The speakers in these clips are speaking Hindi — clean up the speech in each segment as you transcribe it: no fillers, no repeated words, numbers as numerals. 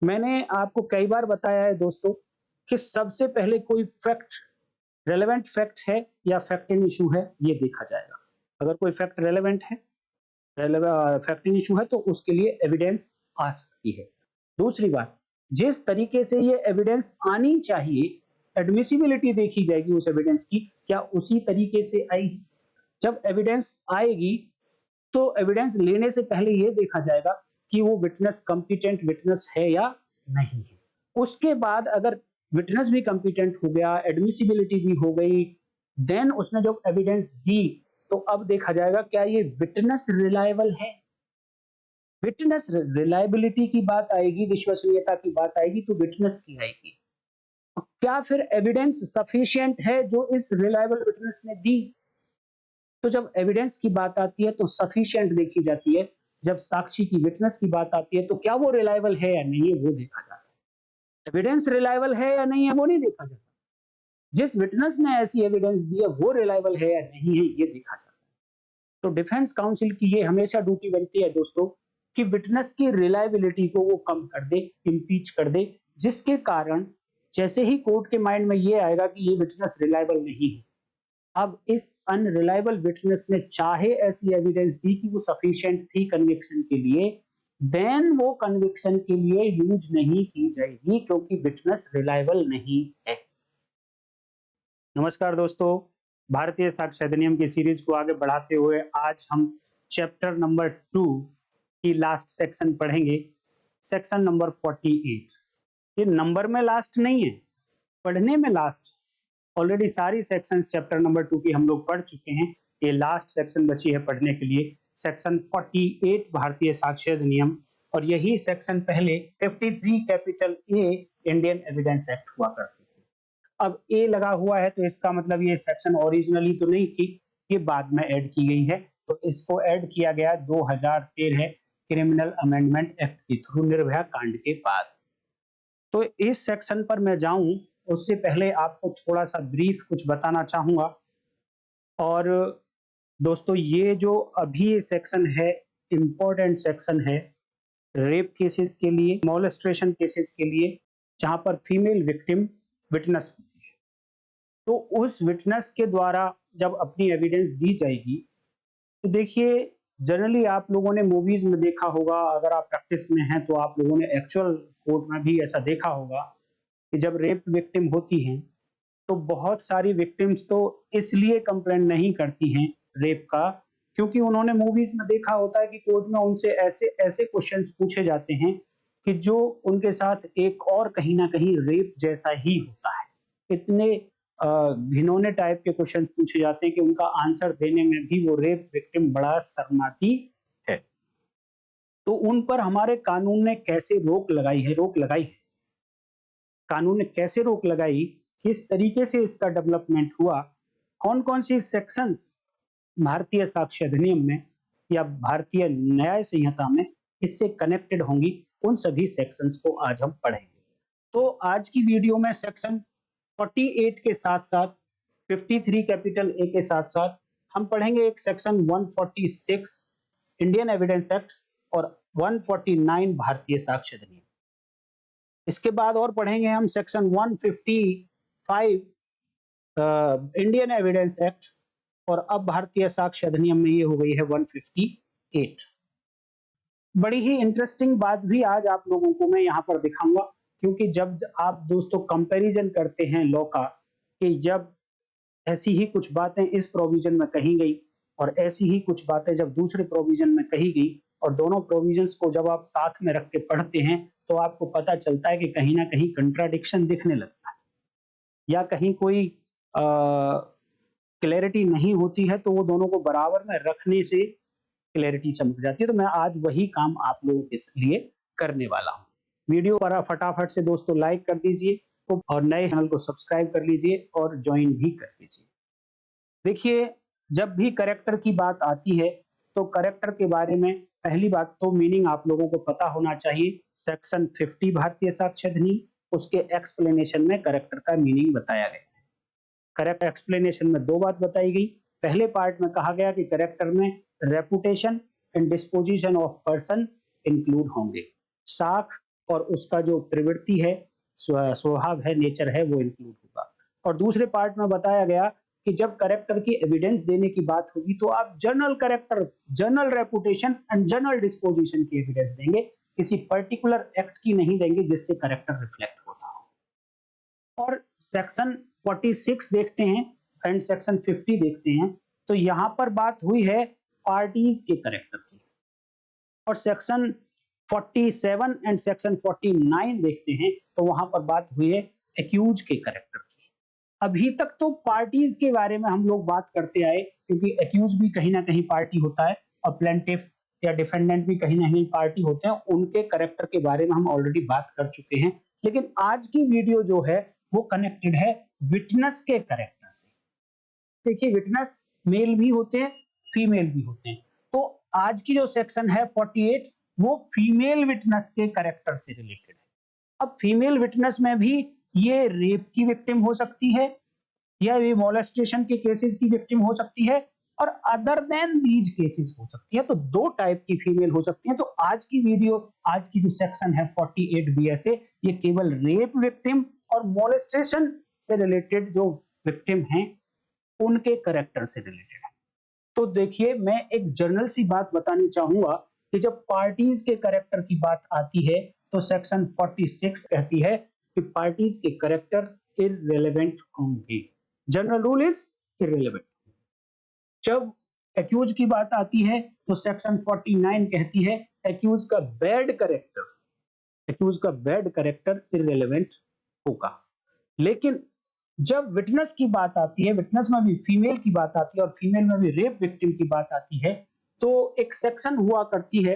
मैंने आपको कई बार बताया है दोस्तों कि सबसे पहले कोई फैक्ट रेलेवेंट फैक्ट है या फैक्टिंग इशू है, ये देखा जाएगा। अगर कोई फैक्ट रेलेवेंट है, फैक्टिंग इशू है, तो उसके लिए एविडेंस आ सकती है। दूसरी बात, जिस तरीके से ये एविडेंस आनी चाहिए, एडमिसिबिलिटी देखी जाएगी उस एविडेंस की, क्या उसी तरीके से आई? जब एविडेंस आएगी तो एविडेंस लेने से पहले ये देखा जाएगा कि वो विटनेस कॉम्पिटेंट विटनेस है या नहीं है। उसके बाद अगर विटनेस भी कॉम्पिटेंट हो गया, एडमिसिबिलिटी भी हो गई, देन उसने जब एविडेंस दी, तो अब देखा जाएगा क्या ये विटनेस रिलायबल है। विटनेस रिलायबिलिटी की बात आएगी, विश्वसनीयता की बात आएगी, तो विटनेस की आएगी। क्या फिर एविडेंस सफिशिएंट है जो इस रिलायबल विटनेस ने दी? तो जब एविडेंस की बात आती है तो सफिशिएंट देखी जाती है। जब साक्षी की विटनेस की बात आती है तो क्या वो रिलायबल है या नहीं है, वो देखा जाता है। एविडेंस रिलायबल है या नहीं है, वो नहीं देखा जाता। जिस विटनेस ने ऐसी एविडेंस दी है वो रिलायबल है या नहीं है, ये देखा जाता है। तो डिफेंस काउंसिल की ये हमेशा ड्यूटी बनती है दोस्तों कि विटनेस की रिलायबिलिटी को वो कम कर दे, इम्पीच कर दे, जिसके कारण जैसे ही कोर्ट के माइंड में ये आएगा कि ये विटनेस रिलायबल नहीं है, अब इस अनरिलायबल विटनेस ने चाहे ऐसी एविडेंस दी कि वो सफिशिएंट थी कन्विक्शन के लिए, देन वो कन्विक्शन के लिए यूज नहीं की जाएगी क्योंकि विटनेस रिलायबल नहीं है। नमस्कार दोस्तों, भारतीय साक्ष्य अधिनियम की सीरीज को आगे बढ़ाते हुए आज हम चैप्टर नंबर 2 की लास्ट सेक्शन पढ़ेंगे, सेक्शन नंबर 48। ये नंबर में लास्ट नहीं है, पढ़ने में लास्ट। ऑलरेडी सारी सेक्शंस चैप्टर नंबर 2 की हम लोग पढ़ चुके हैं। ये लास्ट सेक्शन बची है पढ़ने के लिए, सेक्शन 48 भारतीय साक्ष्य अधिनियम। और यही सेक्शन पहले 53 capital A Indian Evidence act हुआ करती थी। अब ए लगा हुआ है तो इसका मतलब ये सेक्शन ओरिजिनली तो नहीं थी, ये बाद में ऐड की गई है। तो इसको ऐड किया गया 2013 क्रिमिनल अमेंडमेंट एक्ट के थ्रू, निर्भया कांड के बाद। तो इस सेक्शन पर मैं जाऊं उससे पहले आपको थोड़ा सा ब्रीफ कुछ बताना चाहूंगा। और दोस्तों, ये जो अभी ये सेक्शन है, इंपॉर्टेंट सेक्शन है रेप केसेस के लिए, मोलेस्ट्रेशन केसेस के लिए, जहां पर फीमेल विक्टिम विटनेस होती है। तो उस विटनेस के द्वारा जब अपनी एविडेंस दी जाएगी, तो देखिए, जनरली आप लोगों ने मूवीज में देखा होगा, अगर आप प्रैक्टिस में हैं तो आप लोगों ने एक्चुअल कोर्ट में भी ऐसा देखा होगा कि जब रेप विक्टिम होती हैं तो बहुत सारी विक्टिम्स तो इसलिए कंप्लेंट नहीं करती हैं रेप का, क्योंकि उन्होंने मूवीज में देखा होता है कि कोर्ट में उनसे ऐसे ऐसे क्वेश्चंस पूछे जाते हैं कि जो उनके साथ एक और कहीं ना कहीं रेप जैसा ही होता है। इतने घिनौने टाइप के क्वेश्चंस पूछे जाते हैं कि उनका आंसर देने में भी वो रेप विक्टिम बड़ा शर्माती है। तो उन पर हमारे कानून ने कैसे रोक लगाई है, कानून ने कैसे रोक लगाई, किस तरीके से इसका डेवलपमेंट हुआ, कौन कौन सी सेक्शंस भारतीय साक्ष्य अधिनियम में या भारतीय न्याय संहिता में इससे कनेक्टेड होंगी, उन सभी सेक्शंस को आज हम पढ़ेंगे। तो आज की वीडियो में सेक्शन 48 के साथ साथ 53 कैपिटल ए के साथ साथ हम पढ़ेंगे एक सेक्शन 146 इंडियन एविडेंस एक्ट और 149 भारतीय साक्ष्य अधिनियम। इसके बाद और पढ़ेंगे हम सेक्शन 155 इंडियन एविडेंस एक्ट, और अब भारतीय साक्ष्य अधिनियम में ये हो गई है 158। बड़ी ही इंटरेस्टिंग बात भी आज आप लोगों को मैं यहाँ पर दिखाऊंगा, क्योंकि जब आप दोस्तों कंपैरिजन करते हैं लॉ का, कि जब ऐसी ही कुछ बातें इस प्रोविजन में कही गई और ऐसी ही कुछ बातें जब दूसरे प्रोविजन में कही गई, और दोनों प्रोविजंस को जब आप साथ में रख के पढ़ते हैं तो आपको पता चलता है कि कहीं ना कहीं कंट्राडिक्शन दिखने लगता है, या कहीं कोई क्लैरिटी नहीं होती है, तो वो दोनों को बराबर में रखने से क्लैरिटी चमक जाती है। तो मैं आज वही काम आप लोगों के लिए करने वाला हूँ। वीडियो पर फटाफट से दोस्तों लाइक कर दीजिए और नए चैनल को सब्सक्राइब कर लीजिए और ज्वाइन भी कर लीजिए। देखिए, जब भी करेक्टर की बात आती है तो करेक्टर के बारे में पहली बात तो मीनिंग आप लोगों को पता होना चाहिए। सेक्शन 50 भारतीय साक्ष्य अधिनियम, उसके एक्सप्लेनेशन में करेक्टर का मीनिंग बताया गया है। करेक्ट एक्सप्लेनेशन में दो बात बताई गई। पहले पार्ट में कहा गया कि करेक्टर में reputation and disposition of person include होंगे। साख और उसका जो प्रवृत्ति है, स्वभाव है, नेचर है, वो इंक्लूड होगा। और दूसरे पार्ट में बताया गया कि जब करेक्टर की एविडेंस देने की बात होगी तो आप general character, general reputation and general disposition की एविडेंस देंगे, किसी पर्टिकुलर एक्ट की नहीं देंगे जिससे करेक्टर रिफ्लेक्ट होता हो। और सेक्शन 46 देखते हैं एंड सेक्शन 50 देखते हैं, तो यहां पर बात हुई है पार्टीज के करेक्टर की। और सेक्शन 47 एंड सेक्शन 49 देखते हैं तो वहां पर बात हुई है एक्यूज के करेक्टर की। अभी तक तो पार्टीज के बारे में हम लोग बात करते आए, क्योंकि एक्यूज भी कहीं ना कहीं पार्टी होता है और प्लेंटिफ या डिफेंडेंट भी कहीं ना कहीं पार्टी होते हैं, उनके करेक्टर के बारे में हम ऑलरेडी बात कर चुके हैं। लेकिन आज की वीडियो जो है वो कनेक्टेड है विटनेस के करेक्टर से। देखिए, विटनेस मेल भी होते हैं, फीमेल भी होते हैं। तो आज की जो सेक्शन है 48 वो फीमेल विटनेस के करेक्टर से रिलेटेड है। अब फीमेल विटनेस में भी ये रेप की विक्टिम हो सकती है या ये मोलेस्टेशन के केसेस की विक्टिम हो सकती है और अदर देन दीज केसेस हो सकती है। तो दो टाइप की फीमेल हो सकती है। तो आज की वीडियो, आज की जो सेक्शन है 48 बीएसए, ये केवल रेप विक्टिम और मोलेस्टेशन से रिलेटेड जो विक्टिम हैं उनके करेक्टर से रिलेटेड है। तो देखिए, मैं एक जनरल सी बात बतानी चाहूंगा कि जब पार्टीज के करेक्टर की बात आती है तो सेक्शन 46 कहती है कि पार्टीज के करेक्टर इररिलेवेंट होंगे। General rule is irrelevant. जब एक्यूज की बात आती है तो सेक्शन 49 कहती है एक्यूज का बैड करेक्टर, एक्यूज का बैड करेक्टर इररिलेवेंट होगा। लेकिन जब विटनेस की बात आती है, विटनेस में भी फीमेल की बात आती है और फीमेल में भी रेप विक्टिम की बात आती है, तो एक सेक्शन हुआ करती है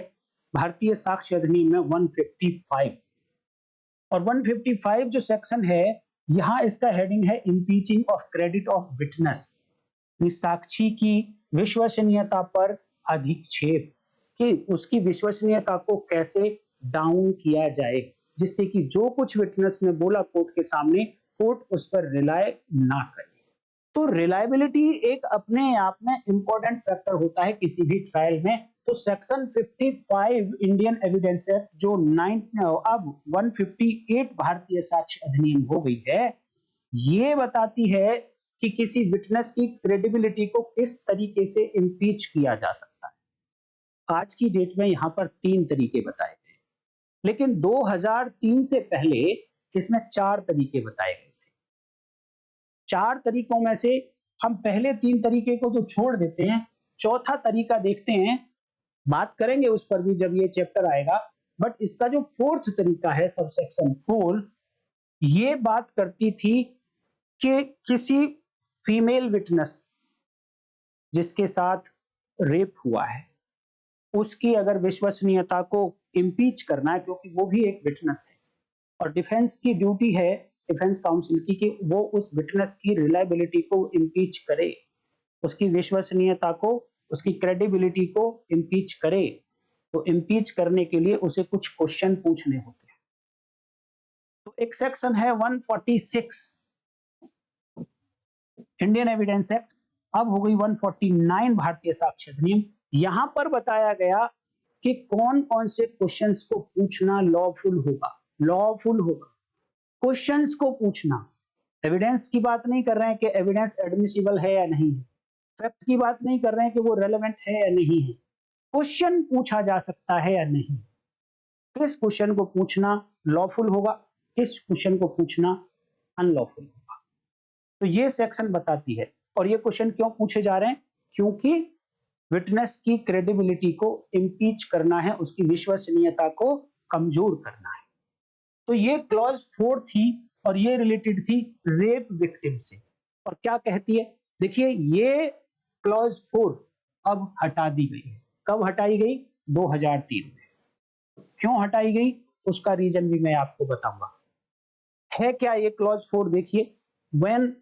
भारतीय साक्ष्य अधिनियम में 155। और 155 जो सेक्शन है, यहां इसका हेडिंग है इंपीचिंग ऑफ क्रेडिट ऑफ विटनेस, साक्षी की विश्वसनीयता पर अधिक्षेप, कि उसकी विश्वसनीयता को कैसे डाउन किया जाए, जिससे कि जो कुछ विटनेस ने बोला कोर्ट के सामने, कोर्ट उस पर रिलाय ना करे। तो रिलायबिलिटी एक अपने आप में इंपॉर्टेंट फैक्टर होता है किसी भी ट्रायल में। तो सेक्शन 55 इंडियन एविडेंस एक्ट जो अब 158 भारतीय साक्ष्य अधिनियम हो गई है, ये बताती है कि किसी विटनेस की क्रेडिबिलिटी को किस तरीके से इम्पीच किया जा सकता है। आज की डेट में यहां पर 3 तरीके बताए गए, लेकिन 2003 से पहले इसमें 4 तरीके बताए गए थे। 4 तरीकों में से हम पहले 3 तरीके को तो छोड़ देते हैं, चौथा तरीका देखते हैं, बात करेंगे उस पर भी जब ये चैप्टर आएगा। बट इसका जो 4th तरीका है, सबसेक्शन 4, ये बात करती थी कि किसी फीमेल विटनेस जिसके साथ रेप हुआ है, उसकी अगर विश्वसनीयता को इम्पीच करना है, क्योंकि वो भी एक विटनेस है और डिफेंस की ड्यूटी है, डिफेंस काउंसिल की, कि वो उस विटनेस की रिलायबिलिटी को इम्पीच करे, उसकी विश्वसनीयता को, उसकी क्रेडिबिलिटी को इम्पीच करे। तो इम्पीच करने के लिए उसे कुछ क्वेश्चन पूछने होते हैं। तो एक सेक्शन है 146 इंडियन एविडेंस एक्ट, अब हो गई 149 भारतीय साक्ष्य अधिनियम। यहां पर बताया गया कि कौन कौन से क्वेश्चंस को पूछना लॉफुल होगा। लॉफुल होगा क्वेश्चंस को पूछना, एविडेंस की बात नहीं कर रहे हैं कि एविडेंस एडमिसिबल है या नहीं है, फैक्ट की बात नहीं कर रहे हैं कि वो रेलेवेंट है या नहीं है, क्वेश्चन पूछा जा सकता है या नहीं, किस क्वेश्चन को पूछना लॉफुल होगा, किस क्वेश्चन को पूछना अनलॉफुल होगा। तो ये सेक्शन बताती है। और ये क्वेश्चन क्यों पूछे जा रहे हैं? क्योंकि विटनेस की क्रेडिबिलिटी को इम्पीच करना है, उसकी विश्वसनीयता को कमजोर करना है। तो ये क्लॉज 4 थी और ये रिलेटेड थी रेप विक्टिम से। और क्या कहती है, देखिए, ये क्लॉज 4 अब हटा दी गई है। कब हटाई गई? 2003 में। क्यों हटाई गई उसका रीजन भी मैं आपको बताऊंगा। है क्या ये क्लॉज 4? देखिए, when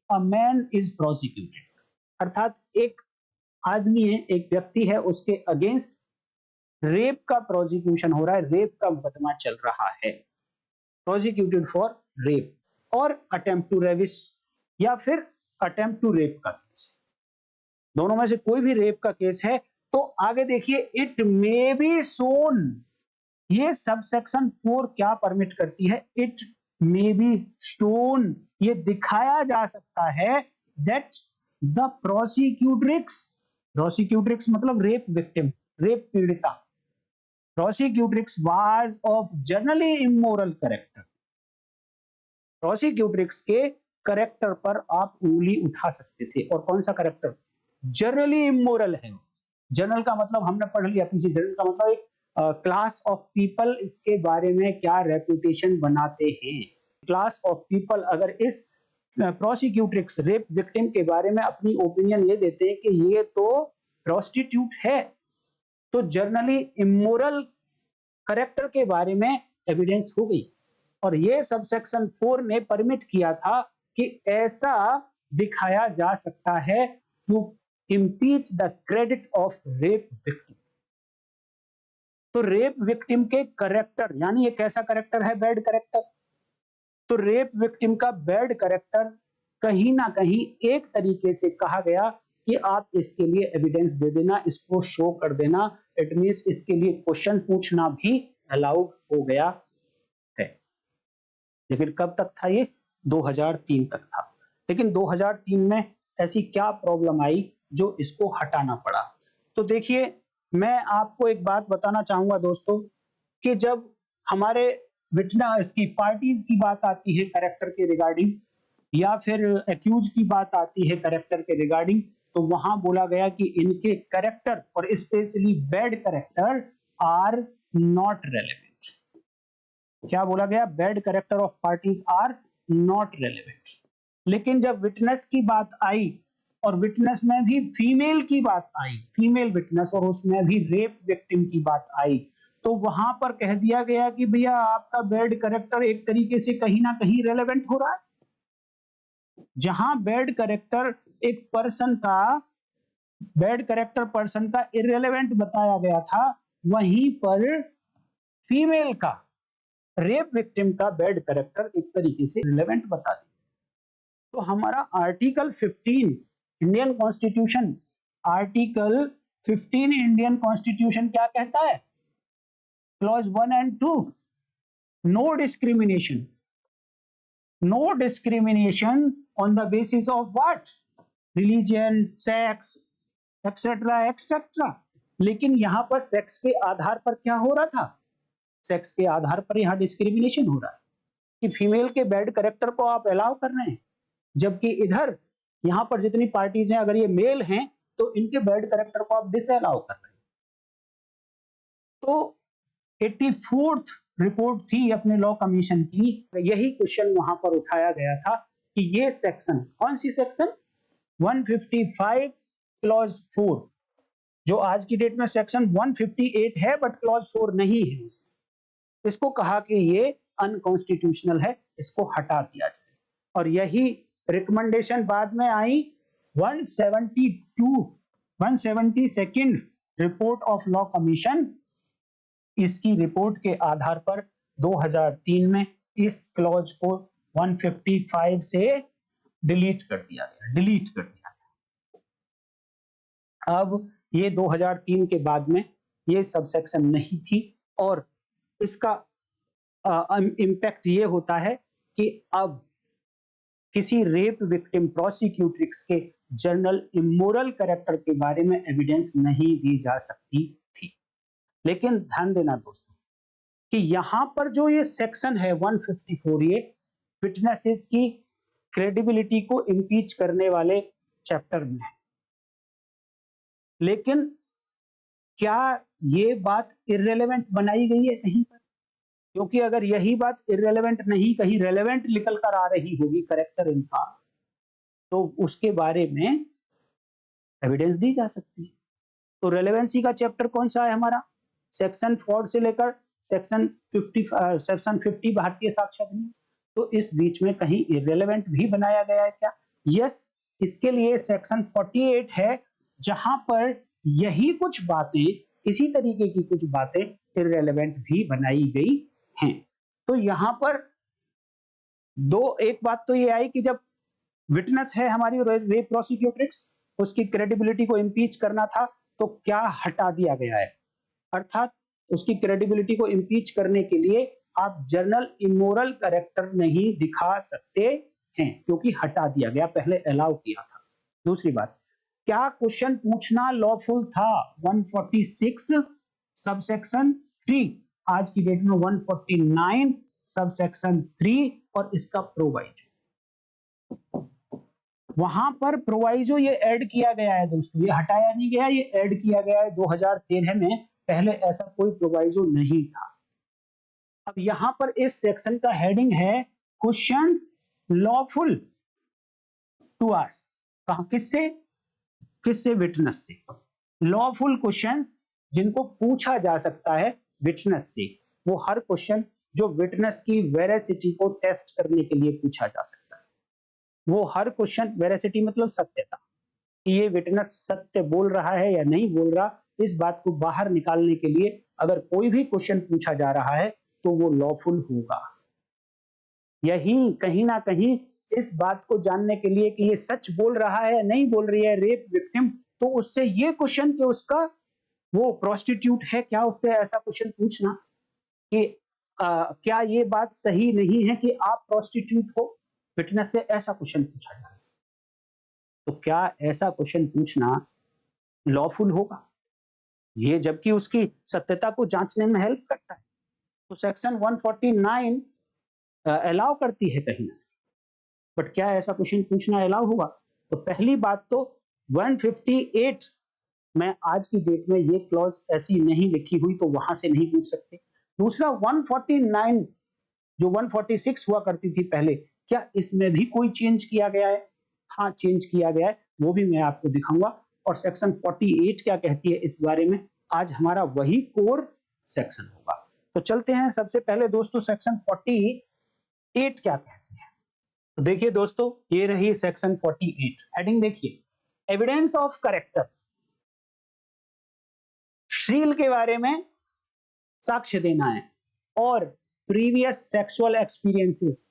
a man is prosecuted, अर्थात एक आदमी है, एक व्यक्ति है, उसके अगेंस्ट रेप का प्रोसिक्यूशन हो रहा है, रेप का मुकदमा चल रहा है, प्रोसिक्यूटेड फॉर रेप और अटेम्प्ट टू रेविस या फिर अटेम्प्ट टू रेप का केस, दोनों में से कोई भी रेप का केस है, तो आगे देखिए, इट मे बी सोन, ये सब सेक्शन 4 क्या परमिट करती है? इट मे बी शोन, ये दिखाया जा सकता है दैट द प्रोसिक्यूट्रिक्स, प्रोसिक्यूट्रिक्स मतलब रेप विक्टिम, रेप पीड़िता, prosecutrix was of generally immoral character, prosecutrix के करेक्टर पर आप उंगली उठा सकते थे। और कौन सा करेक्टर? जनरली इमोरल है। जनरल का मतलब हमने पढ़ लिया पीछे, जनरल का मतलब एक क्लास ऑफ पीपल इसके बारे में क्या रेपुटेशन बनाते हैं। क्लास ऑफ पीपल अगर इस प्रोसिक्यूट्रिक्स रेप विक्टिम के बारे में अपनी ओपिनियन ये देते हैं कि ये तो प्रोस्टिट्यूट है, तो जनरली इमोरल करेक्टर के बारे में एविडेंस हो गई। और ये सबसेक्शन 4 ने परमिट किया था कि ऐसा दिखाया जा सकता है to impeach the credit of rape victim। तो रेप विक्टिम के करेक्टर, यानी ये कैसा करेक्टर है? Bad character. तो रेप विक्टिम का बैड करेक्टर कहीं ना कहीं एक तरीके से कहा गया कि आप इसके लिए एविडेंस दे देना, इसको शो कर देना, इट मींस इसके लिए क्वेश्चन पूछना भी अलाउड हो गया है। लेकिन कब तक था ये? 2003 तक था। लेकिन 2003 में ऐसी क्या प्रॉब्लम आई जो इसको हटाना पड़ा? तो देखिए, मैं आपको एक बात बताना चाहूंगा दोस्तों कि जब हमारे विटनेस की पार्टीज की बात आती है कैरेक्टर के रिगार्डिंग, या फिर एक्यूज की बात आती है कैरेक्टर के रिगार्डिंग, तो वहां बोला गया कि इनके कैरेक्टर और specially bad character are not relevant. क्या बोला गया? Bad character of parties are not relevant. लेकिन जब विटनेस की बात आई और विटनेस में भी फीमेल की बात आई, फीमेल विटनेस, और उसमें भी रेप विक्टिम की बात आई, तो वहां पर कह दिया गया कि भैया आपका बैड कैरेक्टर एक तरीके से कहीं ना कहीं रेलेवेंट हो रहा है। जहां बैड करेक्टर एक पर्सन का, बैड करेक्टर पर्सन का इररेलेवेंट बताया गया था, वहीं पर फीमेल का, रेप विक्टिम का बैड करेक्टर एक तरीके से रिलेवेंट बता दिया। तो हमारा article 15 Indian constitution, article 15 Indian constitution क्या कहता है? Clause 1 and 2, no discrimination, no discrimination on the basis of what? Religion, sex, etc etc। लेकिन यहां पर सेक्स के आधार पर क्या हो रहा था? सेक्स के आधार पर यहां डिस्क्रिमिनेशन हो रहा है कि फीमेल के बैड कैरेक्टर को आप अलाउ कर रहे हैं, जबकि इधर यहां पर जितनी पार्टीज हैं अगर ये मेल हैं तो इनके बैड कैरेक्टर को आप डिसअलाउ कर रहे हैं। तो 84th रिपोर्ट थी अपने लॉ कमीशन की, यही क्वेश्चन वहां पर उठाया गया था कि ये सेक्शन, कौन सी सेक्शन? 155 क्लॉज 4, जो आज की डेट में सेक्शन 158 है बट क्लॉज 4 नहीं है, इसको कहा कि ये अनकॉन्स्टिट्यूशनल है, इसको हटा दिया जाए। और यही रिकमेंडेशन बाद में आई 172 रिपोर्ट ऑफ लॉ कमीशन। इसकी रिपोर्ट के आधार पर 2003 में इस क्लॉज को 155 से डिलीट कर दिया गया। अब ये 2003 के बाद में ये सबसेक्शन नहीं थी, और इसका इम्पैक्ट ये होता है कि अब किसी रेप विक्टिम प्रोसिक्यूट्रिक्स के जनरल इमोरल कैरेक्टर के बारे में एविडेंस नहीं दी जा सकती थी। लेकिन ध्यान देना दोस्तों कि यहां पर जो ये सेक्शन है 154, ये विटनेसेस की क्रेडिबिलिटी को इंपीच करने वाले चैप्टर में है। लेकिन क्या ये बात इररेलेवेंट बनाई गई है कहीं पर? क्योंकि अगर यही बात इररेलेवेंट नहीं कहीं रेलेवेंट निकल कर आ रही होगी करेक्टर इनका, तो उसके बारे में एविडेंस दी जा सकती है। तो रेलेवेंसी का चैप्टर कौन सा है हमारा? सेक्शन 4 से लेकर सेक्शन 50 भारतीय साक्ष्य अधिनियम। तो इस बीच में कहीं इररेलेवेंट भी बनाया गया है क्या? यस, इसके लिए सेक्शन 48 है, जहां पर यही कुछ बातें, इसी तरीके की कुछ बातें इररेलेवेंट भी बनाई गई हैं। तो यहां पर एक बात तो ये आई कि जब विटनेस है हमारी रेप प्रोसिक्यूट्रिक्स, उसकी क्रेडिबिलिटी को इंपीच करना था, तो क्या हटा दिया गया है? अर्थात उसकी क्रेडिबिलिटी को इम्पीच करने के लिए आप जर्नल इमोरल कैरेक्टर नहीं दिखा सकते हैं, क्योंकि हटा दिया गया, पहले अलाउ किया था। दूसरी बात, क्या क्वेश्चन पूछना लॉफुल था 146 सबसेक्शन 3, आज की डेट में 149 सबसेक्शन 3 और इसका प्रोवाइजो। वहां पर प्रोवाइजो ये ऐड किया गया है दोस्तों, ये हटाया नहीं गया, ये ऐड किया गया है 2013 में, पहले ऐसा कोई प्रोवाइजो नहीं था। अब यहां पर इस सेक्शन का हेडिंग है क्वेश्चंस लॉफुल टू आस्क, कहां, किससे, किससे, विटनेस से। लॉफुल क्वेश्चंस जिनको पूछा जा सकता है विटनेस से, वो हर क्वेश्चन जो विटनेस की वेरासिटी को टेस्ट करने के लिए पूछा जा सकता है, वो हर क्वेश्चन, वेरासिटी मतलब सत्यता, कि ये विटनेस सत्य बोल रहा है या नहीं बोल रहा, इस बात को बाहर निकालने के लिए अगर कोई भी क्वेश्चन पूछा जा रहा है तो वो लॉफुल होगा। यही कहीं ना कहीं इस बात को जानने के लिए कि ये सच बोल रहा है या नहीं बोल रही है रेप विक्टिम, तो उससे ये क्वेश्चन कि उसका वो प्रोस्टिट्यूट है क्या, उससे ऐसा क्वेश्चन पूछना कि क्या ये बात सही नहीं है कि आप प्रोस्टिट्यूट हो, विटनेस से ऐसा क्वेश्चन पूछा जा रहा है, तो क्या ऐसा क्वेश्चन पूछना लॉफुल होगा? ये जबकि उसकी सत्यता को जांचने में हेल्प करता है, तो सेक्शन 149 अलाउ करती है कहीं ना, बट क्या ऐसा क्वेश्चन पूछना अलाउ होगा? तो पहली बात तो 158 में आज की डेट में ये क्लॉज ऐसी नहीं लिखी हुई, तो वहां से नहीं पूछ सकते। दूसरा 149 जो 146 हुआ करती थी पहले, क्या इसमें भी कोई चेंज किया गया है? हाँ, चेंज किया गया है, वो भी मैं आपको दिखाऊंगा। और सेक्शन 48 क्या कहती है इस बारे में, आज हमारा वही कोर सेक्शन होगा। तो चलते हैं सबसे पहले दोस्तों, सेक्शन 48 क्या कहती है। तो देखिए दोस्तों, ये रही सेक्शन 48, हेडिंग देखिए, एविडेंस ऑफ करेक्टर। सील के बारे में साक्ष्य देना है, और previous sexual experiences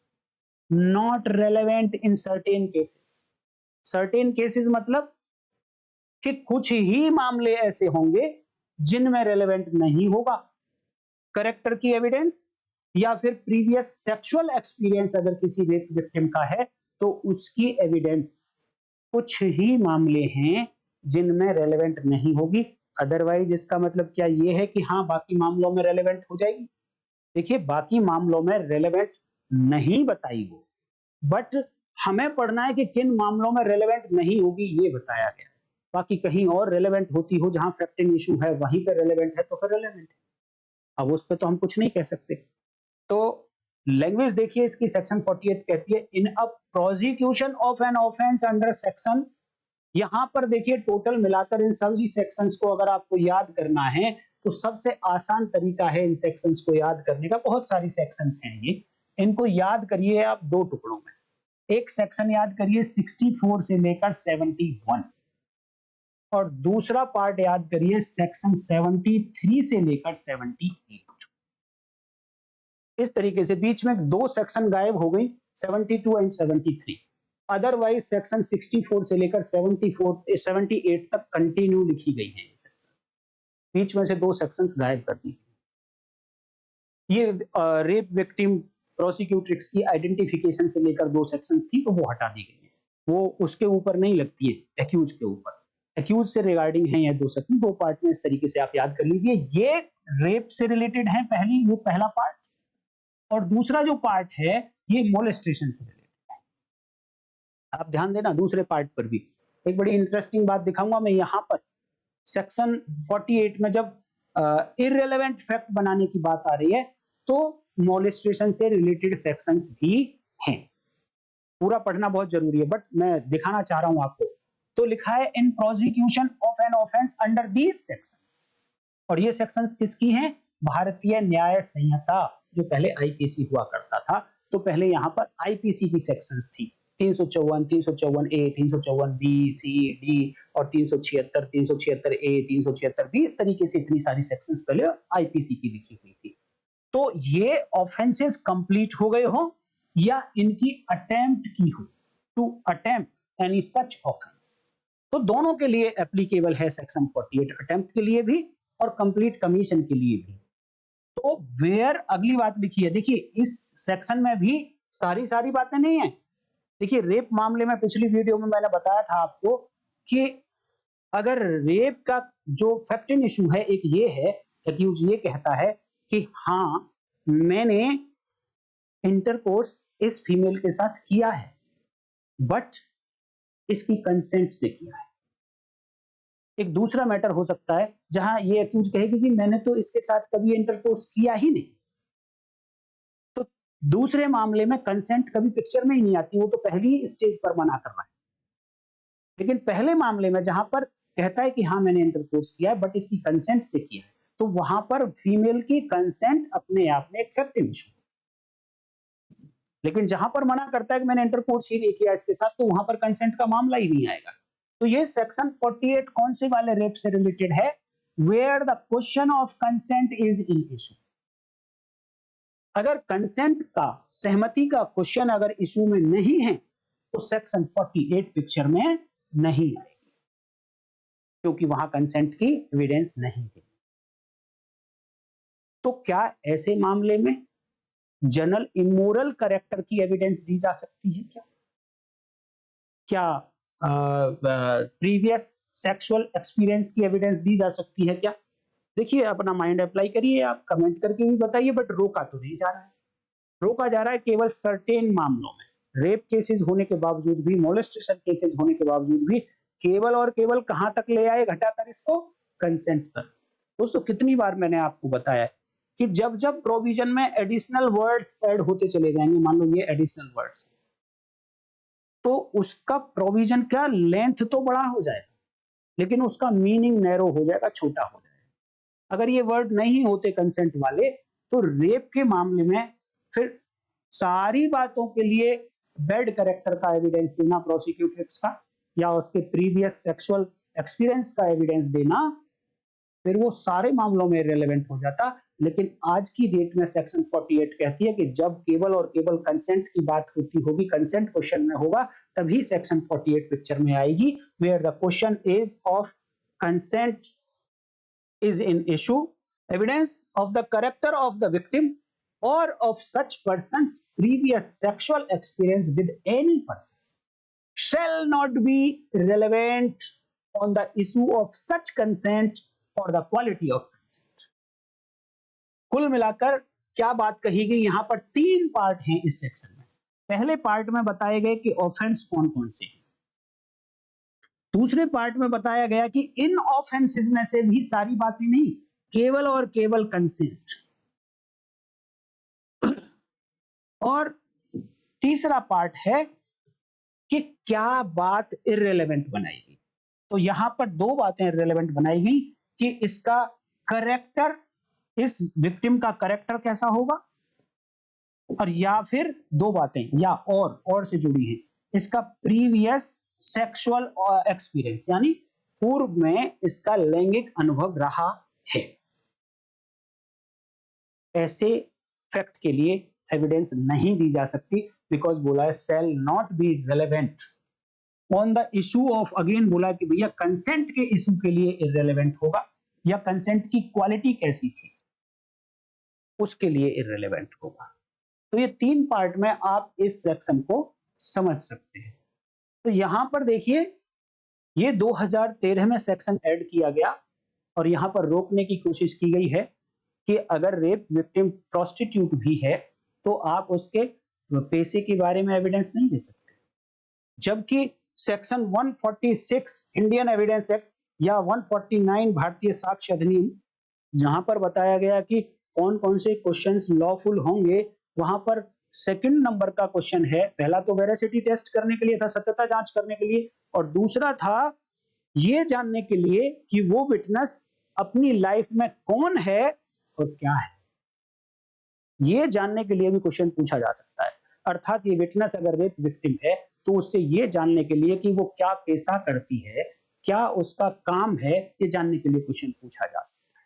not relevant in certain cases. Certain cases मतलब कि कुछ ही मामले ऐसे होंगे जिनमें रेलेवेंट नहीं होगा करेक्टर की एविडेंस, या फिर प्रीवियस सेक्सुअल एक्सपीरियंस अगर किसी रेप विक्टिम का है तो उसकी एविडेंस कुछ ही मामले हैं जिनमें रेलेवेंट नहीं होगी। अदरवाइज इसका मतलब क्या ये है कि हाँ बाकी मामलों में रेलेवेंट हो जाएगी? देखिए, बाकी मामलों में रेलेवेंट नहीं बताई वो, बट हमें पढ़ना है कि किन मामलों में रेलेवेंट नहीं होगी, ये बताया गया। बाकी कहीं और रेलेवेंट होती हो, जहां फैक्टिंग इशू है वहीं पे रेलेवेंट है तो फिर रेलेवेंट है, अब उस पर तो हम कुछ नहीं कह सकते। तो लैंग्वेज देखिए इसकी, सेक्शन 48 कहती है in a prosecution of an offence under section, यहां पर देखिए टोटल मिलाकर इन सभी सेक्शंस को अगर आपको याद करना है तो सबसे आसान तरीका है इन सेक्शंस को याद करने का, बहुत सारी सेक्शंस हैं ये, इनको याद करिए आप दो टुकड़ों में। एक सेक्शन याद करिए 64 से लेकर 71, और दूसरा पार्ट याद करिए सेक्शन 73 से लेकर 78। इस तरीके से बीच में दो सेक्शन गायब हो गई, 72 एंड 73। अदरवाइज सेक्शन 64 से लेकर 78 तक कंटिन्यू लिखी गई है ये सेक्शन, बीच में से दो सेक्शंस गायब कर दी। ये रेप विक्टिम प्रोसिक्यूट्रिक्स की आइडेंटिफिकेशन से लेकर दो सेक्शन थी तो वो हटा दी गई है, वो उसके ऊपर नहीं लगती है, एक्यूज के ऊपर। एक्यूज से रिगार्डिंग है ये दो सेक्शन, दो पार्ट में इस तरीके से आप याद कर लीजिए। ये रेप से रिलेटेड है पहली, ये पहला पार्ट, और दूसरा जो पार्ट है ये मोलेस्टेशन से रिलेटेड है। आप ध्यान देना दूसरे पार्ट पर भी। एक बड़ी इंटरेस्टिंग बात दिखाऊंगा मैं यहां पर, सेक्शन 48 में जब इररिलेवेंट फैक्ट बनाने की बात आ रही है तो मोलेस्टेशन से रिलेटेड सेक्शंस भी हैं। पूरा पढ़ना बहुत जरूरी है, बट मैं दिखाना चाह रहा हूं आपको। तो लिखा है in prosecution of an offence under these sections, और ये सेक्शंस किसकी हैं? भारतीय न्याय संहिता, जो पहले आईपीसी हुआ करता था, तो पहले यहां पर आईपीसी की सेक्शंस थी, 354, 354 ए, 354 बी, सी, डी और 376, 376 ए, 376 बी, इस तरीके से इतनी सारी सेक्शंस पहले आईपीसी की लिखी हुई थी। तो ये ऑफेंसेस कंप्लीट हो गए हो या इनकी अटेम्प्ट की हो, to attempt any such offence, तो दोनों के लिए एप्लीकेबल है सेक्शन 48, अटेम्प्ट के लिए भी और कंप्लीट कमीशन के लिए भी। तो वेयर अगली बात लिखी है, देखिए इस सेक्शन में भी सारी बातें नहीं है। देखिए रेप मामले में पिछली वीडियो में मैंने बताया था आपको कि अगर रेप का जो फैक्ट इन इशू है, एक ये है, एक्यूज ये कहता है कि हाँ मैंने इंटरकोर्स इस फीमेल के साथ किया है, बट इसकी कंसेंट से किया है। एक दूसरा मैटर हो सकता है जहां ये एक्यूज कहे कि जी मैंने तो इसके साथ कभी इंटरकोर्स किया ही नहीं। तो दूसरे मामले में कंसेंट कभी पिक्चर में ही नहीं आती, वो तो पहली ही स्टेज पर मना कर रहा है। लेकिन पहले मामले में जहां पर कहता है कि हाँ मैंने इंटरकोर्स किया है बट इसकी कंसेंट से किया है, तो वहां पर फीमेल की कंसेंट अपने आप में एक फैक्ट इन इशू। लेकिन जहां पर मना करता है कि मैंने इंटरकोर्स ही नहीं किया इसके साथ, तो वहां पर कंसेंट का मामला ही नहीं आएगा। तो ये सेक्शन 48 कौन से वाले रेप से रिलेटेड है? Where the question of consent is in issue. अगर कंसेंट का, सहमति का क्वेश्चन अगर इशू में नहीं है तो सेक्शन 48 पिक्चर में नहीं आएगी, क्योंकि वहां कंसेंट की एविडेंस नहीं है। तो क्या ऐसे मामले में जनरल इमोरल कैरेक्टर की एविडेंस दी जा सकती है? क्या प्रीवियस सेक्सुअल एक्सपीरियंस की एविडेंस दी जा सकती है क्या? देखिए अपना माइंड अप्लाई करिए, आप कमेंट करके भी बताइए, बट रोका तो नहीं जा रहा है। रोका जा रहा है केवल सर्टेन मामलों में, रेप केसेस होने के बावजूद भी, मोलेस्टेशन केसेस होने के बावजूद भी, केवल और केवल कहां तक ले आए घटाकर इसको? कंसेंट तक। दोस्तों कितनी बार मैंने आपको बताया है कि जब जब प्रोविजन में एडिशनल वर्ड्स ऐड होते चले जाएंगे, मान लो ये एडिशनल वर्ड्स, तो उसका प्रोविजन क्या लेंथ तो बड़ा हो जाएगा, लेकिन उसका मीनिंग नैरो हो जाएगा, छोटा हो जाएगा। अगर ये वर्ड नहीं होते कंसेंट वाले, तो रेप के मामले में फिर सारी बातों के लिए बैड कैरेक्टर का एविडेंस देना प्रोसिक्यूटर्स का, या उसके प्रीवियस सेक्सुअल एक्सपीरियंस का एविडेंस देना, फिर वो सारे मामलों में रिलेवेंट हो जाता। लेकिन आज की डेट में सेक्शन 48 कहती है कि जब केवल और केवल कंसेंट की बात होती होगी, कंसेंट क्वेश्चन में होगा, तभी सेक्शन 48 पिक्चर में आएगी, where the question is of consent is in issue, evidence of the character of the victim or of such person's previous sexual experience with any person shall not be relevant on the issue of such consent or the quality of consent। कुल मिलाकर क्या बात कही गई? यहां पर तीन पार्ट हैं इस सेक्शन में। पहले पार्ट में बताए गए कि ऑफेंस कौन कौन से हैं, दूसरे पार्ट में बताया गया कि इन ऑफेंसेस में से भी सारी बातें नहीं, केवल और केवल कंसेंट। और तीसरा पार्ट है कि क्या बात इररिलेवेंट बनाएगी। तो यहां पर दो बातें इररिलेवेंट बनाई गई कि इसका करेक्टर, इस विक्टिम का करेक्टर कैसा होगा, और या फिर दो बातें या और से जुड़ी हैं, इसका प्रीवियस सेक्सुअल एक्सपीरियंस, यानी पूर्व में इसका लैंगिक अनुभव रहा है। ऐसे फैक्ट के लिए एविडेंस नहीं दी जा सकती, बिकॉज बोला है shall not be relevant on the issue of, again बोला कि भैया कंसेंट के इशू के लिए इररिलेवेंट होगा, या कंसेंट की क्वालिटी कैसी थी उसके लिए इररिलेवेंट होगा। तो ये तीन पार्ट में आप इस सेक्शन को समझ सकते हैं। तो यहां पर देखिए ये 2013 में सेक्शन ऐड किया गया, और यहां पर रोकने की कोशिश की गई है कि अगर रेप विक्टिम प्रोस्टिट्यूट भी है तो आप उसके पैसे के बारे में एविडेंस नहीं दे सकते। जबकि सेक्शन 146 इंडियन एविडेंस एक्ट या 149 भारतीय साक्ष्य अधिनियम, जहां पर बताया गया कि कौन कौन से क्वेश्चंस लॉफुल होंगे, वहां पर सेकंड नंबर का क्वेश्चन है। पहला तो वेरासिटी टेस्ट करने के लिए था, सत्यता जांच करने के लिए, और दूसरा था ये जानने के लिए कि वो विटनेस अपनी लाइफ में कौन है और क्या है। ये जानने के लिए भी क्वेश्चन पूछा जा सकता है। अर्थात ये विटनेस अगर रेप विक्टिम है तो उससे ये जानने के लिए कि वो क्या पेशा करती है, क्या उसका काम है, ये जानने के लिए क्वेश्चन पूछा जा सकता है।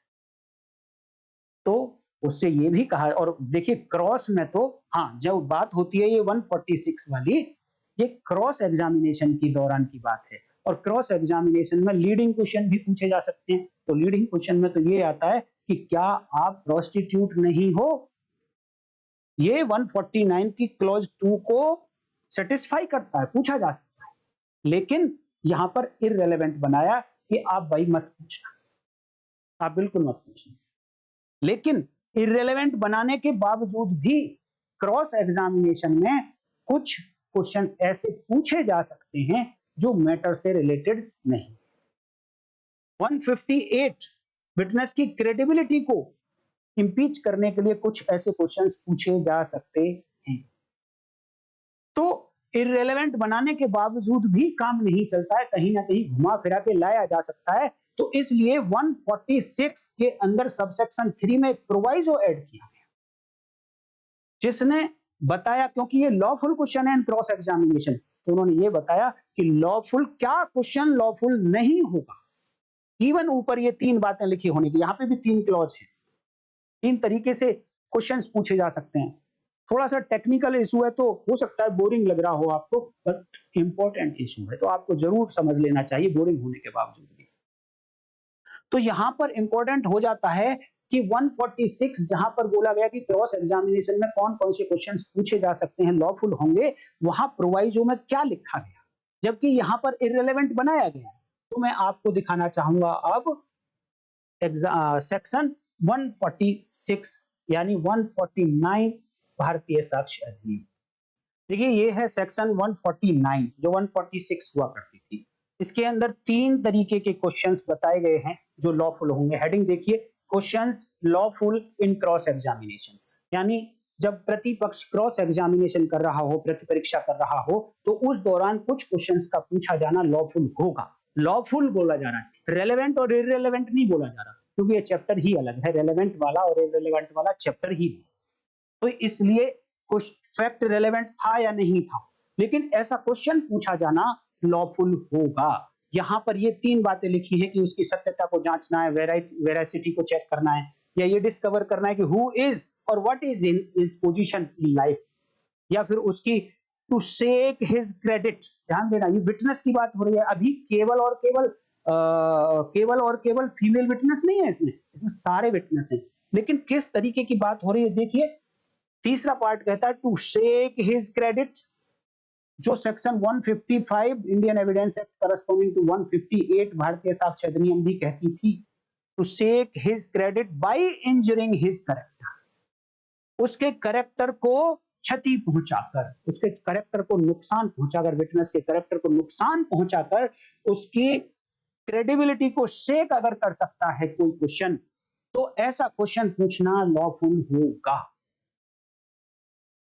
तो उससे ये भी कहा, और देखिए क्रॉस में तो हाँ, जब बात होती है ये 146 वाली, ये क्रॉस एग्जामिनेशन की दौरान की बात है, और क्रॉस एग्जामिनेशन में लीडिंग क्वेश्चन भी पूछे जा सकते हैं। तो लीडिंग क्वेश्चन में तो ये आता है कि क्या आप प्रोस्टिट्यूट नहीं हो। ये 149 की क्लॉज 2 को सेटिस्फाई करता है, पूछा जा सकता है, लेकिन यहां पर इररेलेवेंट बनाया कि आप भाई मत पूछना, आप बिल्कुल मत पूछना। लेकिन इररेलेवेंट बनाने के बावजूद भी क्रॉस एग्जामिनेशन में कुछ क्वेश्चन ऐसे पूछे जा सकते हैं जो मैटर से रिलेटेड नहीं। 158 विटनेस की क्रेडिबिलिटी को इंपीच करने के लिए कुछ ऐसे क्वेश्चंस पूछे जा सकते हैं। तो इररेलेवेंट बनाने के बावजूद भी काम नहीं चलता है, कहीं ना कहीं घुमा फिरा के लाया जा सकता है। तो इसलिए 146 के अंदर सबसेक्शन 3 में एक प्रोवाइजो ऐड किया गया, जिसने बताया, क्योंकि ये लॉफुल क्वेश्चन है इन क्रॉस एग्जामिनेशन, तो उन्होंने ये बताया कि लॉफुल क्या क्वेश्चन लॉफुल नहीं होगा। इवन ऊपर ये 3 बातें लिखी होने की, यहां पे भी 3 क्लॉज है, 3 तरीके से क्वेश्चंस पूछे जा सकते हैं। थोड़ा सा टेक्निकल इशू है तो हो सकता है बोरिंग लग रहा हो आपको, बट इंपॉर्टेंट इशू है तो आपको जरूर समझ लेना चाहिए बोरिंग होने के बावजूद भी। तो यहां पर इंपॉर्टेंट हो जाता है कि 146 जहां पर बोला गया कि क्रॉस एग्जामिनेशन में कौन कौन से क्वेश्चंस पूछे जा सकते हैं लॉफुल होंगे, वहां प्रोवाइजो में क्या लिखा गया, जबकि यहां पर इररिलेवेंट बनाया गया। तो मैं आपको दिखाना चाहूंगा अब सेक्शन 146 यानी 149 भारतीय साक्ष्य अधिनियम। देखिए ये है सेक्शन 149 जो 146 हुआ करती थी। इसके अंदर 3 तरीके के क्वेश्चंस बताए गए हैं जो लॉफुल होंगे। हेडिंग देखिए, क्वेश्चंस लॉफुल इन क्रॉस एग्जामिनेशन, यानी जब प्रतिपक्ष क्रॉस एग्जामिनेशन कर रहा हो, प्रतिपरीक्षा कर रहा हो, तो उस दौरान कुछ क्वेश्चंस का पूछा जाना लॉफुल होगा। लॉफुल बोला जा रहा है, रेलेवेंट और इररेलेवेंट नहीं बोला जा रहा, क्योंकि ये चैप्टर ही अलग है, रेलेवेंट वाला और इररेलेवेंट वाला चैप्टर ही। तो इसलिए कुछ फैक्ट रेलेवेंट था या नहीं था, लेकिन ऐसा क्वेश्चन पूछा जाना लॉफुल होगा। यहां पर ये 3 बातें लिखी है कि उसकी सत्यता को जांचना है, वेरासिटी को चेक करना है, या ये डिस्कवर करना है कि हु इज और what is in his position in life, या फिर उसकी टू शेक हिज क्रेडिट। ध्यान देना, ये विटनेस की बात हो रही है, अभी केवल और केवल फीमेल विटनेस नहीं है, इसमें सारे विटनेस हैं, लेकिन किस तरीके की बात हो रही है देखिए। तीसरा पार्ट कहता है टू शेक हिज क्रेडिट, जो section 155 Indian Evidence Act corresponding to 158 भारतीय साक्ष्य अधिनियम भी कहती थी, to shake his credit by injuring his character, उसके कैरेक्टर को क्षति पहुंचाकर, उसके कैरेक्टर को नुकसान पहुंचाकर, विटनेस के कैरेक्टर को नुकसान पहुंचाकर उसकी क्रेडिबिलिटी को शेक अगर कर सकता है कोई क्वेश्चन, तो ऐसा क्वेश्चन पूछना लॉफुल होगा।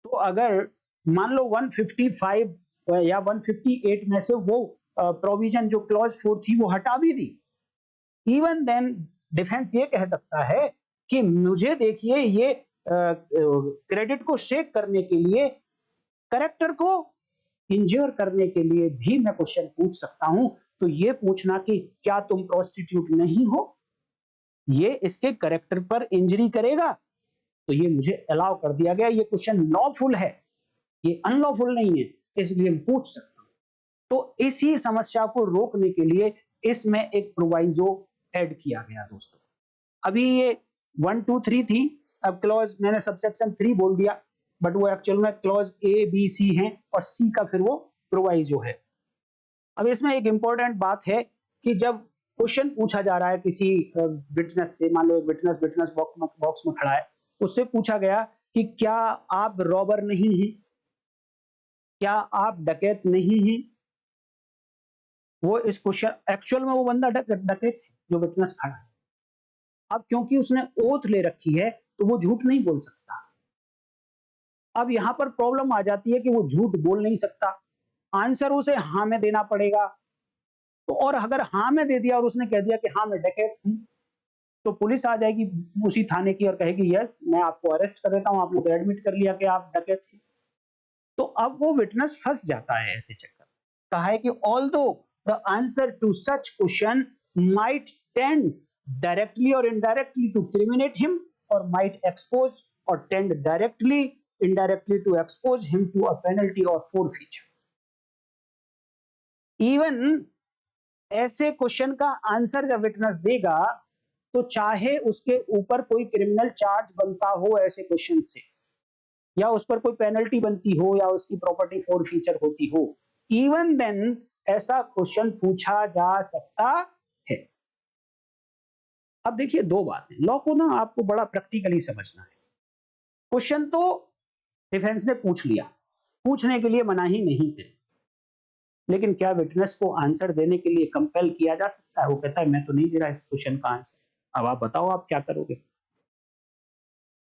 तो अगर मान लो 155 या 158 में से वो प्रोविजन जो क्लॉज 4 थी वो हटा भी दी, इवन देन डिफेंस ये कह सकता है कि मुझे देखिए ये क्रेडिट को शेक करने के लिए, कैरेक्टर को इंजर करने के लिए भी मैं क्वेश्चन पूछ सकता हूं। तो ये पूछना कि क्या तुम प्रोस्टिट्यूट नहीं हो, ये इसके कैरेक्टर पर इंजरी करेगा, तो ये मुझे अलाउ कर दिया गया, ये क्वेश्चन लॉफुल है, ये अनलॉफुल नहीं है, इसलिए हम पूछ सकते हैं। तो इसी समस्या को रोकने के लिए इसमें एक प्रोवाइजो ऐड किया गया दोस्तों। अभी ये 1 2 3 थी, अब क्लॉज मैंने सबसेक्शन 3 बोल दिया, बट वो एक्चुअल में क्लॉज ए बी सी है और सी का फिर वो प्रोवाइजो है। अब इसमें एक इंपॉर्टेंट बात है कि जब क्वेश्चन पूछा जा रहा है किसी विटनेस से, मान लो एक विटनेस बॉक्स में खड़ा है, उससे पूछा गया कि क्या आप रॉबर नहीं हैं, क्या आप डकैत नहीं हैं। वो इस क्वेश्चन एक्चुअल में वो बंदा डकैत है जो विटनेस खड़ा है। अब क्योंकि उसने ओथ ले रखी है तो वो झूठ नहीं बोल सकता। अब यहां पर प्रॉब्लम आ जाती है कि वो झूठ बोल नहीं सकता, आंसर उसे हाँ में देना पड़ेगा। तो और अगर हाँ में दे दिया और उसने कह दिया कि हाँ मैं डकैत हूं, तो पुलिस आ जाएगी उसी थाने की और कहेगी यस मैं आपको अरेस्ट कर देता हूं, आपने तो एडमिट कर लिया कि आप डकैत थे। तो अब वो विटनेस फंस जाता है ऐसे चक्कर। कहा है कि although the answer to such question might tend directly और इनडायरेक्टली टू क्रिमिनेट हिम और माइट एक्सपोज और tend directly indirectly to expose him to a penalty or forfeiture. Even ऐसे क्वेश्चन का आंसर जब विटनेस देगा तो चाहे उसके ऊपर कोई क्रिमिनल चार्ज बनता हो ऐसे क्वेश्चन से, या उस पर कोई पेनल्टी बनती हो, या उसकी प्रॉपर्टी फॉरफीचर होती हो, इवन देन ऐसा क्वेश्चन पूछा जा सकता है। अब देखिए दो बातें, लॉ को ना आपको बड़ा प्रैक्टिकली समझना है। क्वेश्चन तो डिफेंस ने पूछ लिया, पूछने के लिए मना ही नहीं थे, लेकिन क्या विटनेस को आंसर देने के लिए कंपेल किया जा सकता है? वो कहता है मैं तो नहीं दे रहा इस क्वेश्चन का आंसर, अब आप बताओ आप क्या करोगे।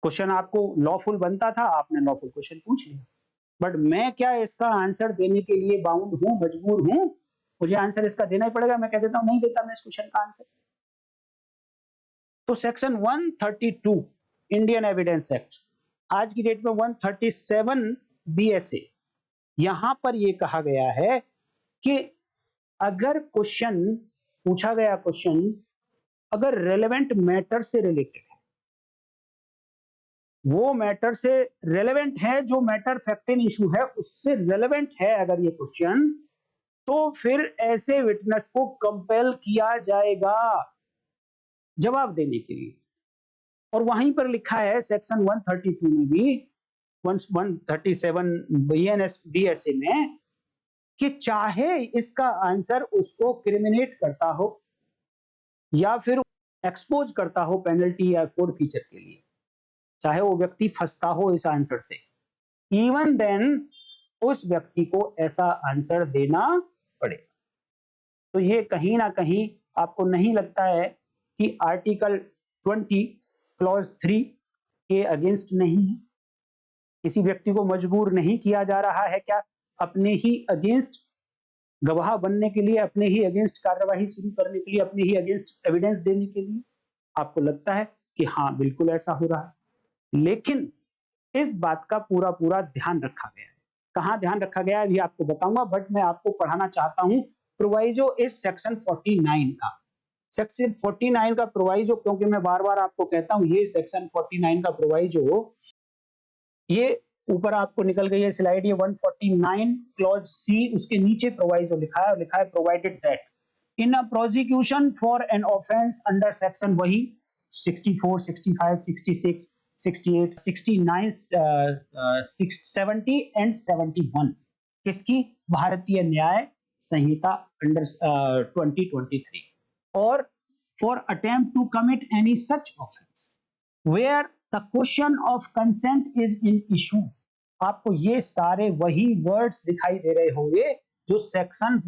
क्वेश्चन आपको लॉफुल बनता था, आपने लॉफुल क्वेश्चन पूछ लिया, बट मैं क्या इसका आंसर देने के लिए बाउंड हूं, मजबूर हूं? मुझे आंसर इसका देना ही पड़ेगा। मैं कह देता हूं नहीं देता मैं इस क्वेश्चन का आंसर। तो सेक्शन 132 इंडियन एविडेंस एक्ट, आज की डेट में 137 बीएसए, यहां पर यह कहा गया है कि अगर क्वेश्चन पूछा गया, क्वेश्चन अगर रेलेवेंट मैटर से रिलेटेड है, वो मैटर से रेलेवेंट है, जो मैटर फैक्ट इशू है उससे रेलेवेंट है अगर ये क्वेश्चन, तो फिर ऐसे विटनेस को कंपेल किया जाएगा जवाब देने के लिए। और वहीं पर लिखा है सेक्शन 132 में भी, 137 बीएनएस में, कि चाहे इसका आंसर उसको क्रिमिनेट करता हो या फिर एक्सपोज करता हो पेनल्टी या फॉरफीचर के लिए, चाहे वो व्यक्ति फंसता हो इस आंसर से, इवन देन उस व्यक्ति को ऐसा आंसर देना पड़ेगा। तो ये कहीं ना कहीं आपको नहीं लगता है कि आर्टिकल 20 क्लॉज 3 के अगेंस्ट नहीं है? किसी व्यक्ति को मजबूर नहीं किया जा रहा है क्या अपने ही अगेंस्ट गवाह बनने के लिए, अपने ही अगेंस्ट कार्यवाही शुरू करने के लिए, अपने ही अगेंस्ट एविडेंस देने के लिए? आपको लगता है कि हाँ बिल्कुल ऐसा हो रहा है, लेकिन इस बात का पूरा पूरा ध्यान रखा गया है। कहां ध्यान रखा गया है ये आपको बताऊंगा, बट मैं आपको पढ़ाना चाहता हूं प्रोवाइजो इस सेक्शन 49 का। सेक्शन 49 का प्रोवाइजो, क्योंकि मैं बार बार आपको कहता हूं ये सेक्शन 49 का प्रोवाइजो, ये ऊपर आपको निकल गई है स्लाइड, ये 149 क्लॉज सी, उसके नीचे प्रोवाइजो लिखा है, और लिखा है provided that in a prosecution for an offence under section वही 64, 65, 66, 68, 69, 70 एंड 71 किसकी? भारतीय न्याय संहिता अंडर 2023, और for attempt to commit any such offence where the question of consent is in issue. आपको ये सारे वही वर्ड्स दिखाई दे रहे होंगे जो सेक्शन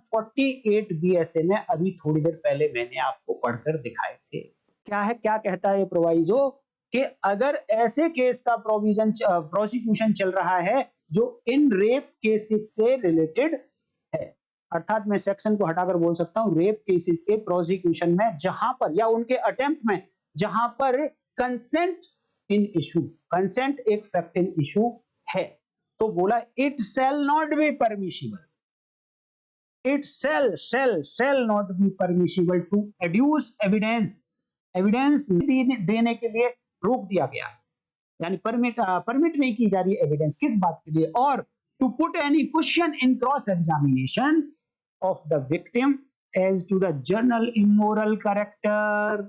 48 बीएसए में अभी थोड़ी देर पहले मैंने आपको पढ़कर दिखाए थे। क्या है, क्या कहता है ये प्रोवाइजो, कि अगर ऐसे केस का प्रोसिक्यूशन चल रहा है जो इन रेप केसेस से रिलेटेड है, अर्थात मैं सेक्शन को हटाकर बोल सकता हूं रेप केसेस के प्रोसिक्यूशन में जहां पर, या उनके अटेम्प्ट में जहां पर कंसेंट इन इशू, कंसेंट एक फैक्ट इन इशू है, तो बोला it shall not be permissible, it shall not be permissible to adduce evidence, evidence देने के लिए रोक दिया गया है, यानी परमिट नहीं की जा रही है एविडेंस, किस बात के लिए? और to put any question in cross examination of the victim as to the general immoral character.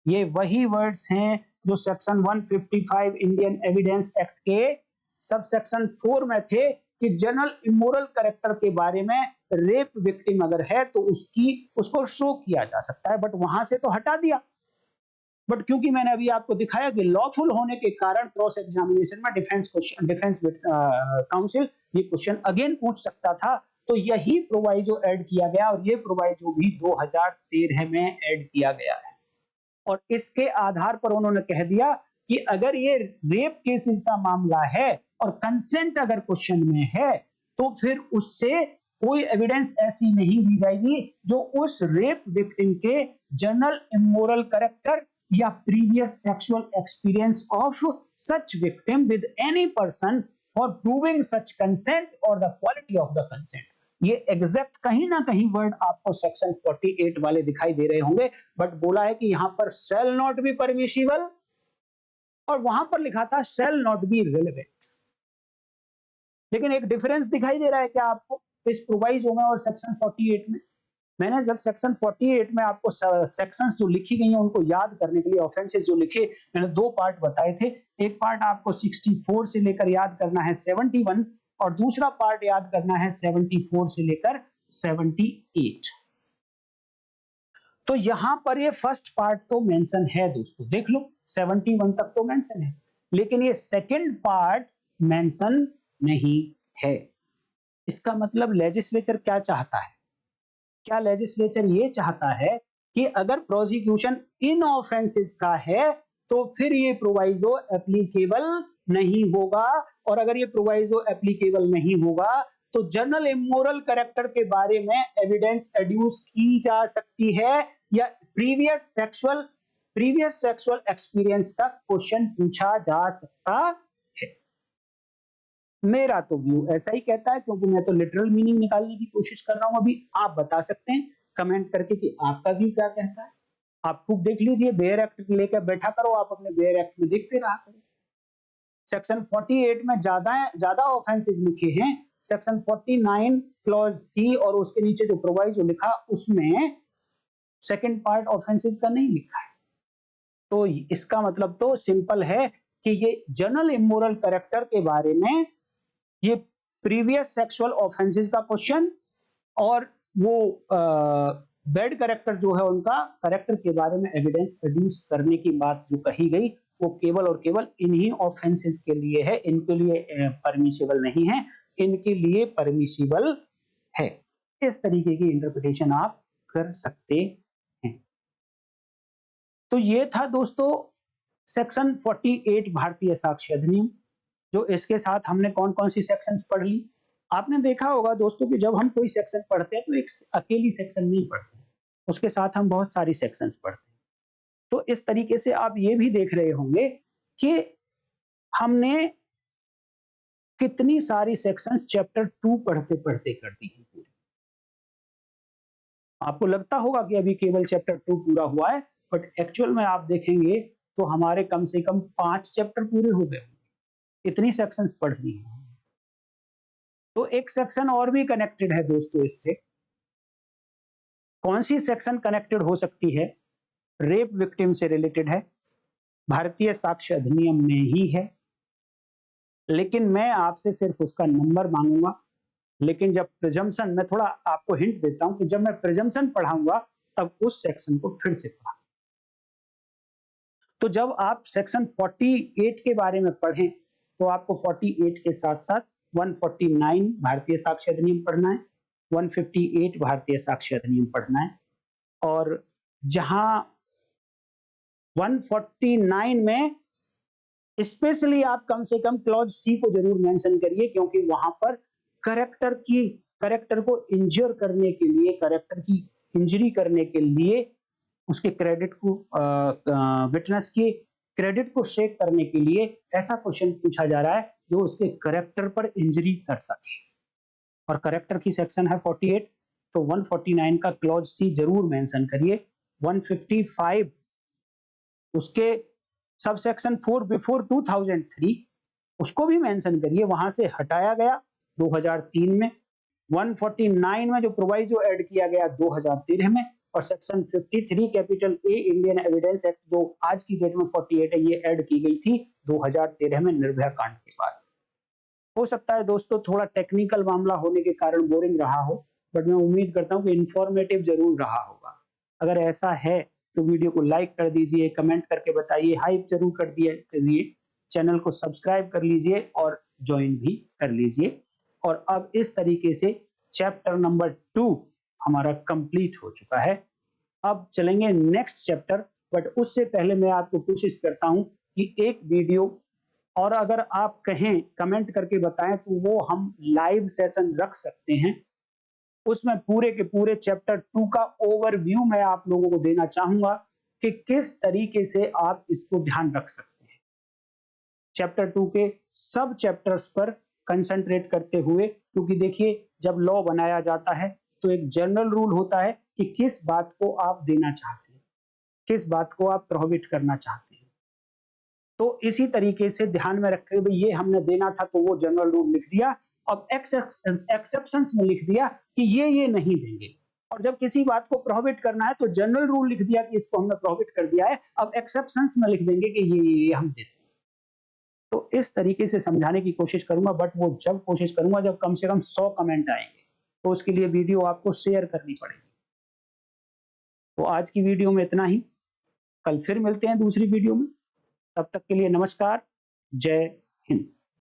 ये वही वर्ड्स हैं जो सेक्शन 155 इंडियन एविडेंस एक्ट के सब सेक्शन 4 में थे, कि जनरल इमोरल कैरेक्टर के बारे में रेप विक्टिम अगर है तो उसको शो किया जा सकता है, बट वहां से तो हटा दिया। बट क्योंकि मैंने अभी आपको दिखाया कि लॉफुल होने के कारण क्रॉस एग्जामिनेशन में डिफेंस काउंसिल ये क्वेश्चन अगेन पूछ सकता था, तो यही प्रोवाइजो ऐड किया गया, और ये प्रोवाइजो भी 2013 में ऐड किया गया है। और इसके आधार पर उन्होंने कह दिया कि अगर ये रेप केसेस का मामला है और कंसेंट अगर क्वेश्चन में है, तो फिर उससे कोई एविडेंस ऐसी नहीं दी जाएगी जो उस रेप विक्टिम के जनरल इमोरल कैरेक्टर या previous sexual experience of such victim with any person for proving such consent और the quality of the consent. ये एग्जैक्ट कहीं ना कहीं वर्ड आपको सेक्शन 48 वाले दिखाई दे रहे होंगे, बट बोला है कि यहां पर शैल नॉट बी परमिशिबल, और वहां पर लिखा था शैल नॉट बी रिलेवेंट। लेकिन एक डिफरेंस दिखाई दे रहा है क्या आपको इस प्रोवाइजो में और सेक्शन 48 में? मैंने जब सेक्शन 48 में आपको सेक्शंस जो लिखी गई हैं उनको याद करने के लिए ऑफेंसेस जो लिखे, मैंने दो पार्ट बताए थे। एक पार्ट आपको 64 से लेकर याद करना है 71 और दूसरा पार्ट याद करना है 74 से लेकर 78। तो यहां पर ये फर्स्ट पार्ट तो मेंशन है दोस्तों, देख लो 71 तक तो मेंशन है, लेकिन ये सेकंड पार्ट मेंशन नहीं है। इसका मतलब लेजिस्लेचर क्या चाहता है? क्या लेजिस्लेचर ये चाहता है कि अगर प्रोसिक्यूशन इन ऑफेंसेस का है तो फिर ये प्रोवाइजो एप्लीकेबल नहीं होगा, और अगर ये प्रोवाइजो एप्लीकेबल नहीं होगा तो जनरल इमोरल कैरेक्टर के बारे में एविडेंस एड्यूस की जा सकती है या प्रीवियस सेक्सुअल एक्सपीरियंस का क्वेश्चन पूछा जा सकता है। मेरा तो व्यू ऐसा ही कहता है, क्योंकि मैं तो लिटरल मीनिंग निकालने की कोशिश कर रहा हूं। अभी आप बता सकते हैं कमेंट करके कि आपका व्यू क्या कहता है। आप खुद देख लीजिए, बेयर एक्ट लेकर बैठा करो, आप अपने बेयर एक्ट में देखते रहा करो। सेक्शन 48 में ज्यादा ऑफेंसेस लिखे हैं। सेक्शन 49 क्लॉज सी और उसके नीचे जो प्रोवाइजो लिखा उसमें सेकंड पार्ट ऑफेंसेस का नहीं लिखा है। तो इसका मतलब तो सिंपल है कि ये जनरल इमोरल कैरेक्टर के बारे में, ये प्रीवियस सेक्सुअल ऑफेंसेस का क्वेश्चन और वो बैड कैरेक्टर जो है उनका कैरेक्टर के बारे में एविडेंस प्रोड्यूस करने की बात जो कही गई वो केवल और केवल इन्हीं ऑफेंसेस के लिए है, इनके लिए परमिसिबल नहीं है, इनके लिए परमिसिबल है। इस तरीके की इंटरप्रिटेशन आप कर सकते हैं। तो ये था दोस्तों सेक्शन 48 भारतीय साक्ष्य अधिनियम। जो इसके साथ हमने कौन कौन सी सेक्शंस पढ़ ली। आपने देखा होगा दोस्तों कि जब हम कोई सेक्शन पढ़ते हैं तो एक अकेली सेक्शन नहीं पढ़ते, उसके साथ हम बहुत सारी सेक्शंस पढ़ते हैं। तो इस तरीके से आप ये भी देख रहे होंगे कि हमने कितनी सारी सेक्शंस चैप्टर 2 पढ़ते पढ़ते कर दी हैं पूरी। आपको लगता होगा कि अभी केवल चैप्टर 2 पूरा हुआ है, बट एक्चुअल में आप देखेंगे तो हमारे कम से कम 5 चैप्टर पूरे हो गए, इतनी सेक्शंस पढ़ ली हैं। तो एक सेक्शन और भी कनेक्टेड है दोस्तों इससे। कौन सी सेक्शन कनेक्टेड हो सकती है? रेप विक्टिम से रिलेटेड है, भारतीय साक्ष्य अधिनियम में ही है, लेकिन मैं आपसे सिर्फ उसका नंबर मांगूंगा। लेकिन जब प्रिजम्पशन, मैं थोड़ा आपको हिंट देता हूं कि जब मैं प्रिजम्पशन पढ़ाऊंगा तब उस सेक्शन को फिर से पढ़ा। तो जब आप सेक्शन 48 के बारे में पढ़ें तो आपको 48 के साथ साथ 149 भारतीय साक्ष्य अधिनियम पढ़ना है, 158 भारतीय साक्ष्य अधिनियम पढ़ना है, और जहां 149 में स्पेशली आप कम से कम क्लॉज सी को जरूर मेंशन करिए, क्योंकि वहां पर कैरेक्टर को इंजर करने के लिए, कैरेक्टर की इंजरी करने के लिए, उसके क्रेडिट को, विटनेस के क्रेडिट को शेक करने के लिए ऐसा क्वेश्चन पूछा जा रहा है जो उसके कैरेक्टर पर इंजरी कर सके, और कैरेक्टर की सेक्शन है 48। तो 149 का क्लॉज सी जरूर मेंशन करिए। 155 उसके सब सेक्शन 4 बिफोर 2003 उसको भी मेंशन करिए, वहां से हटाया गया 2003 में। 149 में जो प्रोवाइजो ऐड किया गया 2013 में, और section 53 capital A Indian Evidence act जो आज की डेट में 48 है, ये ऐड की गई थी 2013 में निर्भया कांड के बाद। हो सकता है दोस्तों थोड़ा टेक्निकल मामला होने के कारण बोरिंग रहा हो, बट मैं उम्मीद करता हूं कि इंफॉर्मेटिव जरूर रहा होगा। अगर ऐसा है तो वीडियो को लाइक कर दीजिए, कमेंट करके बताइए, हाइप जरूर कर दिए, चैनल को सब्सक्राइब कर लीजिए और ज्वाइन भी कर लीजिए। और अब इस तरीके से चैप्टर नंबर 2 हमारा कंप्लीट हो चुका है। अब चलेंगे नेक्स्ट चैप्टर, बट उससे पहले मैं आपको कोशिश करता हूं कि एक वीडियो, और अगर आप कहें कमेंट करके बताएं तो वो हम लाइव सेशन रख सकते हैं। उसमें पूरे के पूरे चैप्टर 2 का ओवरव्यू मैं आप लोगों को देना चाहूंगा कि किस तरीके से आप इसको ध्यान रख सकते हैं। चैप्टर 2 के सब चैप्टर्स पर कंसंट्रेट करते हुए, क्योंकि देखिए जब लॉ बनाया जाता है तो एक जनरल रूल होता है कि किस बात को आप देना चाहते हैं, किस बात को आप प्रोहिबिट करना चाहते हैं। तो इसी तरीके से ध्यान में रखते हुए ये हमने देना था तो वो जनरल रूल लिख दिया। अब एक्सेप्शंस में लिख दिया कि ये नहीं देंगे। और जब किसी बात को प्रोहिबिट करना है तो जनरल रूल लिख दिया कि इसको हमने प्रोहिबिट कर दिया है, अब एक्सेप्शंस में लिख देंगे कि ये हम देते हैं। तो इस तरीके से समझाने की कोशिश करूंगा, बट वो जब कोशिश करूंगा जब कम से कम 100 कमेंट आएंगे, तो उसके लिए वीडियो आपको शेयर करनी पड़ेगी। तो आज की वीडियो में इतना ही, कल फिर मिलते हैं दूसरी वीडियो में। तब तक के लिए नमस्कार, जय हिंद।